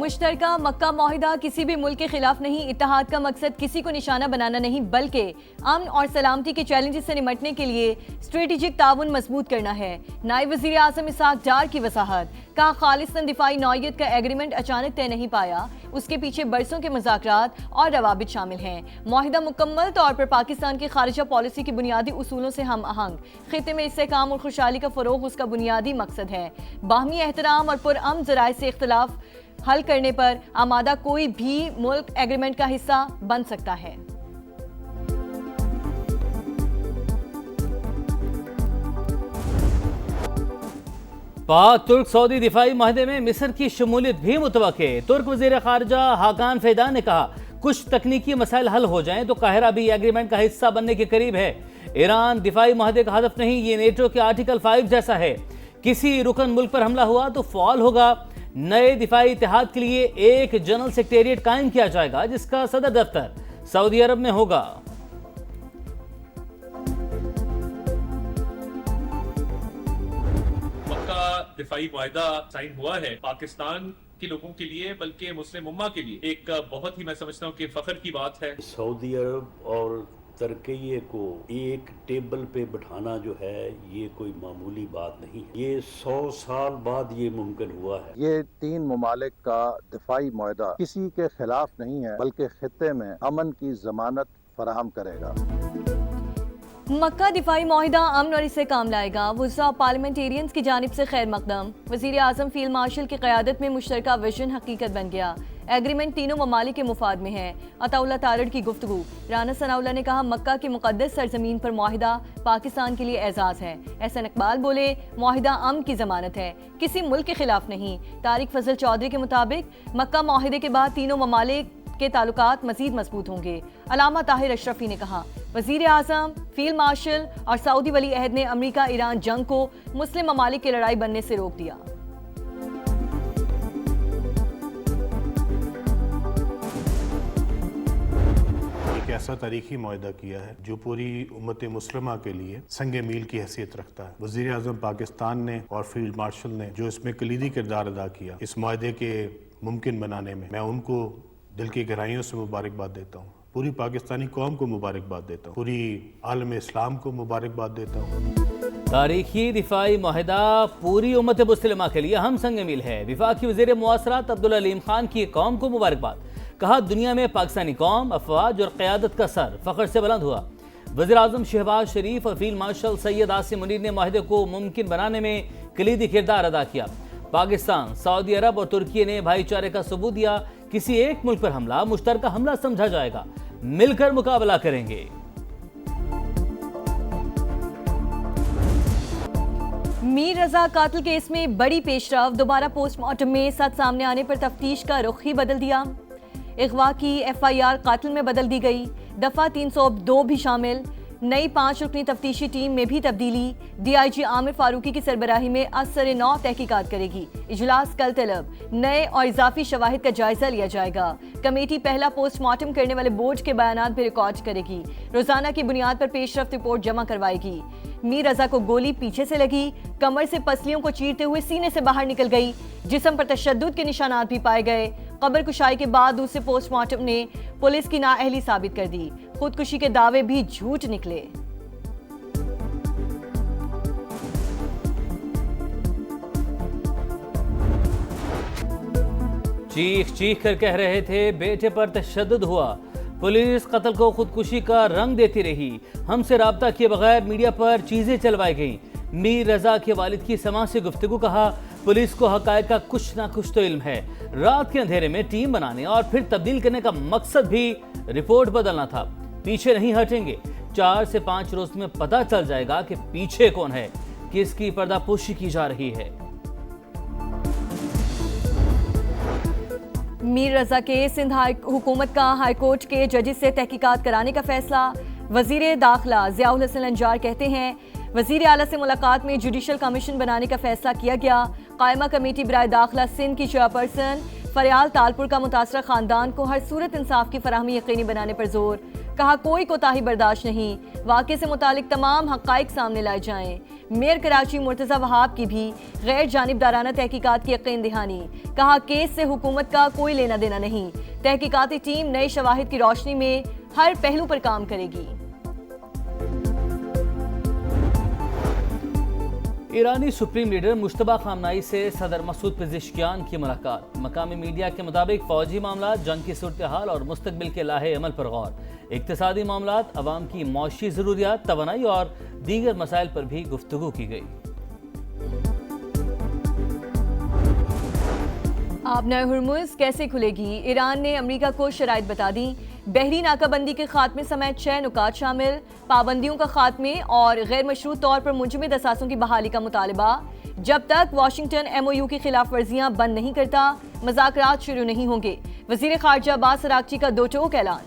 मुश्तरका मक्का मुआहिदा किसी भी मुल्क के खिलाफ नहीं। इत्तेहाद का मकसद किसी को निशाना बनाना नहीं बल्कि अमन और सलामती के चैलेंजेस से निपटने के लिए स्ट्रेटेजिक ताउन मजबूत करना है। नायब वज़ीर आज़म इसहाक डार की वसाहत का खालिस्तान दिफाई नौयत का एग्रीमेंट अचानक तय नहीं पाया, उसके पीछे बरसों के मुज़ाकरात और रवाबित शामिल हैं। मुआहिदा मुकम्मल तौर पर पाकिस्तान की खारिजा पॉलिसी की बुनियादी उसूलों से हम आहंग, खित्ते में इस्तेहकाम और खुशहाली का फ़रोग उसका बुनियादी मकसद है। बाहमी एहतराम और पुरअमन ज़राए से इख्तिलाफ हल करने पर आमादा कोई भी मुल्क एग्रीमेंट का हिस्सा बन सकता है। पाक तुर्क सऊदी दिफाई माहदे में मिस्र की शमूलियत भी मुतवक्के। तुर्क वज़ीर खारजा हाकान फैदान ने कहा, कुछ तकनीकी मसाइल हल हो जाएं तो काहिरा भी एग्रीमेंट का हिस्सा बनने के करीब है। ईरान दिफाई माहदे का हदफ नहीं, ये नेटो के आर्टिकल 5 जैसा है। किसी रुकन मुल्क पर हमला हुआ तो फौल होगा। नए दिफाई इत्तेहाद के लिए एक जनरल सेक्रेटेरिएट कायम किया जाएगा जिसका सदर दफ्तर सऊदी अरब में होगा। मक्का दिफाई मुआहिदा साइन हुआ है पाकिस्तान के लोगों के लिए बल्कि मुस्लिम उम्मा के लिए एक बहुत ही मैं समझता हूँ कि फख्र की बात है। सऊदी अरब और तुर्की को एक टेबल पे बिठाना जो है ये कोई मामूली बात नहीं है। ये 100 साल बाद ये मुमकिन हुआ है। ये तीन ममालिक का दिफाई मुआहिदा किसी के खिलाफ नहीं है बल्कि खित्ते में अमन की जमानत फराहम करेगा। मक्का दिफाई मुआहिदा अमन और इससे काम लाएगा। वुज़रा पार्लियामेंटेरियंस की जानिब से खैर मकदम। वज़ीर आज़म फील्ड मार्शल की क़यादत में मुश्तरका विजन हकीकत बन गया। एग्रीमेंट तीनों ममालिक के मुफाद में है। अताउल्ला तारड़ की गुफ्तगू। राना सनाउल्लाह ने कहा, मक्का की मुक़द्दस सरजमीन पर मुआहिदा पाकिस्तान के लिए एजाज़ है। एहसन इकबाल बोले, मुआहिदा अमन की जमानत है, किसी मुल्क के खिलाफ नहीं। तारिक फजल चौधरी के मुताबिक मक्का मुआहिदे के बाद तीनों ममालिक के ताल्लुकात मजीद मजबूत होंगे। अलामा ताहिर अशरफी ने कहा, वज़ीर आज़म, फील्ड मार्शल और सऊदी वली अहद ने अमरीका ईरान जंग को मुस्लिम ममालिक की लड़ाई बनने से रोक दिया। ऐसा तारीखी मुआहिदा किया है जो पूरी उम्मत मुस्लिमा के लिए संगे मील की हैसियत रखता है। वज़ीर आज़म पाकिस्तान ने और फील्ड मार्शल ने जो इसमें कलीदी किरदार अदा किया इस मुआहिदे के मुमकिन बनाने में, मैं उनको दिल की गहराइयों से मुबारकबाद देता हूँ। पूरी पाकिस्तानी कौम को मुबारकबाद देता हूँ, पूरी आलम इस्लाम को मुबारकबाद देता हूँ। तारीखी दिफाई मुआहिदा पूरी उम्मत मुस्लिमा के लिए हम संग मिल है। वफाकी वज़ीर मुआसरात अब्दुल अलीम खान की कौम को मुबारकबाद। कहा, दुनिया में पाकिस्तानी कौम, अफवाज और क़यादत का सर फ़ख्र से बुलंद हुआ। वज़ीर आज़म शहबाज शरीफ और फील्ड मार्शल सैयद आसिम मुनीर ने मुआहिदे को मुमकिन बनाने में कलीदी किरदार अदा किया। पाकिस्तान, सऊदी अरब और तुर्की ने भाईचारे का सबूत दिया। किसी एक मुल्क पर हमला मुश्तरका हमला समझा जाएगा, मिलकर मुकाबला करेंगे। मीर रजा कातिल केस में बड़ी पेशरफ। दोबारा पोस्टमार्टम में सच सामने आने पर तफ्तीश का रुख ही बदल दिया। अगवा की FIR कातिल में बदल दी गई। दफा 302 भी शामिल। नई 5 रुकनी तफ्तीशी टीम में भी तब्दीली। DIG आमिर फारूकी की सरबराही में असर नौ तहकीकात करेगी। इजलास कल तलब। नए और इजाफी शवाहिद का जायजा लिया जाएगा। कमेटी पहला पोस्टमार्टम करने वाले बोर्ड के बयानात भी रिकॉर्ड करेगी। रोजाना की बुनियाद पर पेशरफ्त रिपोर्ट जमा करवाएगी। मीर रजा को गोली पीछे से लगी, कमर से पसलियों को चीरते हुए सीने से बाहर निकल गई। जिस्म पर तशद्दुद के निशानात भी पाए गए। कब्र कुशाई के बाद दूसरे पोस्टमार्टम ने पुलिस की नाअहली साबित कर दी। खुदकुशी के दावे भी झूठ निकले। चीख चीख कर कह रहे थे, बेटे पर तशद्दुद हुआ। पुलिस कत्ल को खुदकुशी का रंग देती रही। हमसे राब्ता किए बगैर मीडिया पर चीजें चलवाई गईं। मीर रजा के वालिद की समा से गुफ्तगू। कहा, पुलिस को हकायक का कुछ ना कुछ तो इल्म है। रात के अंधेरे में टीम बनाने और फिर तब्दील करने का मकसद भी रिपोर्ट बदलना था। पीछे नहीं हटेंगे। 4 से 5 रोज में पता चल जाएगा कि पीछे कौन है, किसकी पर्दापोशी की जा रही है। मीर रजा के सिंध हुकूमत का हाईकोर्ट के जजेस से तहकीकात कराने का फैसला। वजीर दाखिला ज़ियाउल हसन अंजार कहते हैं, वजीर आला से मुलाकात में जुडिशल कमीशन बनाने का फैसला किया गया। कायमा कमेटी बराए दाखिला सिंध की चेयरपर्सन फरियाल तालपुर का मुतासरा खानदान को हर सूरत इंसाफ की फराहमी यकीनी बनाने पर जोर। कहा कोई कोताही बर्दाश्त नहीं, वाक़े से मुतालिक तमाम हक़ाइक़ सामने लाए जाएं। मेयर कराची मुर्तज़ा वहाब की भी गैर जानिबदाराना तहकीकात की यकीन दहानी। कहा केस से हुकूमत का कोई लेना देना नहीं, तहकीकाती टीम नए शवाहिद की रोशनी में हर पहलू पर काम करेगी। ईरानी सुप्रीम लीडर मुश्तबा खामनाई से सदर मसूद पेज़ेश्कियान की मुलाकात। मकामी मीडिया के मुताबिक फौजी मामला, जंग की सूरत हाल और मुस्तकबिल के लाहे अमल पर गौर। इक्तिसादी मामलात, अवाम की मौशी ज़रूरियात, तवानाई और दीगर मसाइल पर भी गुफ्तगू की गई। आबनाए हुर्मुज़ कैसे खुलेगी? ईरान ने अमेरिका को शराइत बता दी। बहरी नाकाबंदी के खात्मे समेत 6 नुकात शामिल, पाबंदियों का खात्मे और गैर मशरूत तौर पर मुंजमद असासों की बहाली का मुतालबा। जब तक वाशिंगटन MOU की खिलाफ वर्जियां बंद नहीं करता, मुज़ाकरात शुरू नहीं होंगे। वज़ीर ख़ारजा अब्बास अराग़ची का दो टोक ऐलान।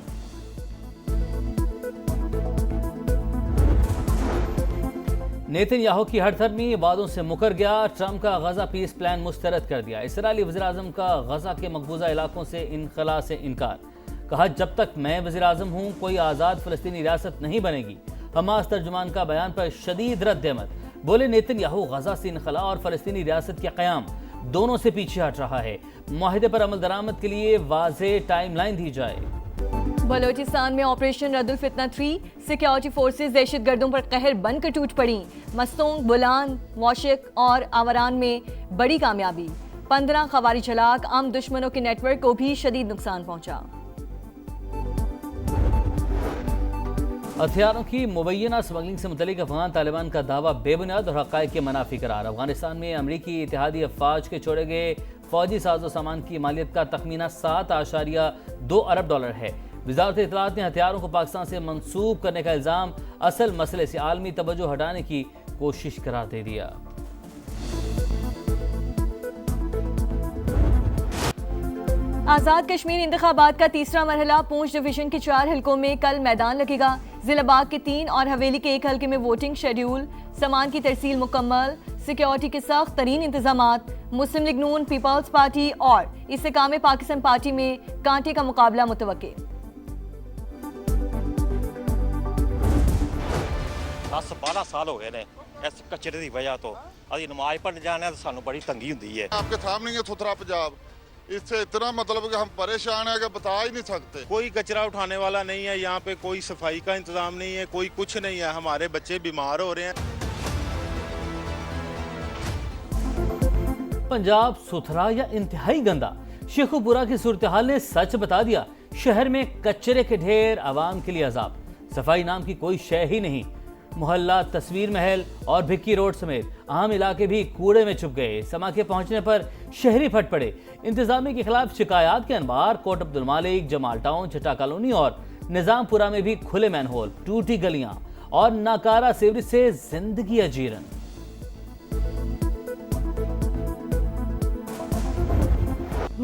नेतन्याहू की हड़धर्मी, वादों से मुकर गया। ट्रंप का गजा पीस प्लान मुस्तरद कर दिया। इसराइली वज़ीर आज़म का गजा के मकबूजा इलाकों से इनखला से इनकार। कहा जब तक मैं वज़ीर आज़म हूँ कोई आज़ाद फ़लस्तीनी रियासत नहीं बनेगी। हमास तर्जुमान का बयान पर शदीद रद्द-ए-अमल। बोले नेतन्याहू गजा से इनखला और फ़लस्तीनी रियासत के क़याम दोनों से पीछे हट रहा है। मुआहिदे पर अमल दरामद के लिए वाज़ेह टाइम लाइन दी जाए। बलोचिस्तान में ऑपरेशन रद्दुल फितना 3, सिक्योरिटी फोर्सेज दहशतगर्दों पर कहर बनकर टूट पड़ी। मस्तोंग, बुलान, वाशिक और आवारान में बड़ी कामयाबी। 15 ख़वारिज हलाक। आम दुश्मनों के नेटवर्क को भी शदीद नुकसान पहुंचा। हथियारों की मुबैना स्मगलिंग से मुतल्लिक अफगान तालिबान का दावा बेबुनियाद और हक़ाइक़ के मनाफी करार। अफगानिस्तान में अमरीकी इत्तेहादी अफवाज के छोड़े गए फौजी साजो सामान की मालियत का तखमीना $7.2 अरब है। वज़ारत इत्तलात ने हथियारों को पाकिस्तान से मंसूब करने का इल्ज़ाम असल मसले से आलमी तवज्जो हटाने की कोशिश करार दे दिया। आज़ाद कश्मीर इंतखाबात का तीसरा मरहला पूंछ डिवीजन के 4 हलकों में कल मैदान लगेगा। जिला बाग के 3 और हवेली के 1 हलके में वोटिंग शेड्यूल। सामान की तरसील मुकम्मल। सिक्योरिटी के सख्त तरीन इंतजामात। मुस्लिम लीग नून, पीपल्स पार्टी और इस्तेकाम पाकिस्तान पार्टी में कांटे का मुकाबला मुतवक्के। 10-12 साल हो गए ने इस कचरे की वजह तो अभी नमाज पढ़ने जाने तो सानू बड़ी तंगी होती है। आपके सामने ये सुथरा पंजाब, इससे इतना मतलब कि हम परेशान है कि बता ही नहीं सकते। कोई कचरा उठाने वाला नहीं है, यहाँ पे कोई सफाई का इंतजाम नहीं है, कोई कुछ नहीं है। हमारे बच्चे बीमार हो रहे हैं। पंजाब सुथरा या इंतहाई गंदा? शेखुपुरा की सूरत हाल ने सच बता दिया। शहर में कचरे के ढेर, आवाम के लिए अजाब। सफाई नाम की कोई शय ही नहीं। मोहल्ला तस्वीर महल और भिक्की रोड समेत आम इलाके भी कूड़े में छुप गए। समा के पहुंचने पर शहरी फट पड़े। इंतजामिया के खिलाफ शिकायत के अनबार। कोट अब्दुल मालिक, जमाल टाउन, छठा कॉलोनी और निजामपुरा में भी खुले मैनहोल, टूटी गलियां और नाकारा सीवरेज से जिंदगी अजीरन।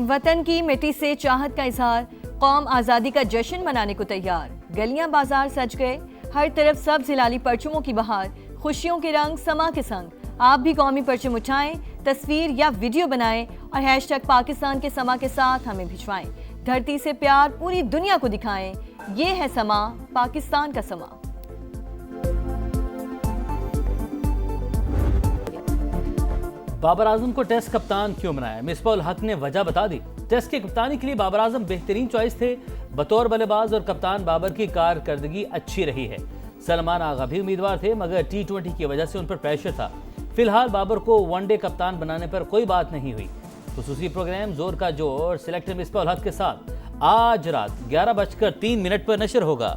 वतन की मिट्टी से चाहत का इजहार। कौम आज़ादी का जश्न मनाने को तैयार। गलियां बाजार सज गए। हर तरफ सब जिलाली परचमों की बहार। खुशियों के रंग समा के संग। आप भी कौमी परचम उठाएं, तस्वीर या वीडियो बनाएं और हैशटैग पाकिस्तान के समा के साथ हमें भिजवाएं। धरती से प्यार पूरी दुनिया को दिखाएं। ये है समा, पाकिस्तान का समा। बाबर आजम को टेस्ट कप्तान क्यों बनाया? मिसबाह-उल हक ने वजह बता दी। टेस्ट की कप्तानी के लिए बाबर आजम बेहतरीन चॉइस थे। बतौर बल्लेबाज और कप्तान बाबर की कारकर्दगी अच्छी रही है। सलमान आगा भी उम्मीदवार थे मगर T20 की वजह से उन पर प्रेशर था। फिलहाल बाबर को वनडे कप्तान बनाने पर कोई बात नहीं हुई। खुसूसी प्रोग्राम जोर का जोर सिलेक्टर मिसबाह-उल हक के साथ आज रात 11:03 पर नशर होगा।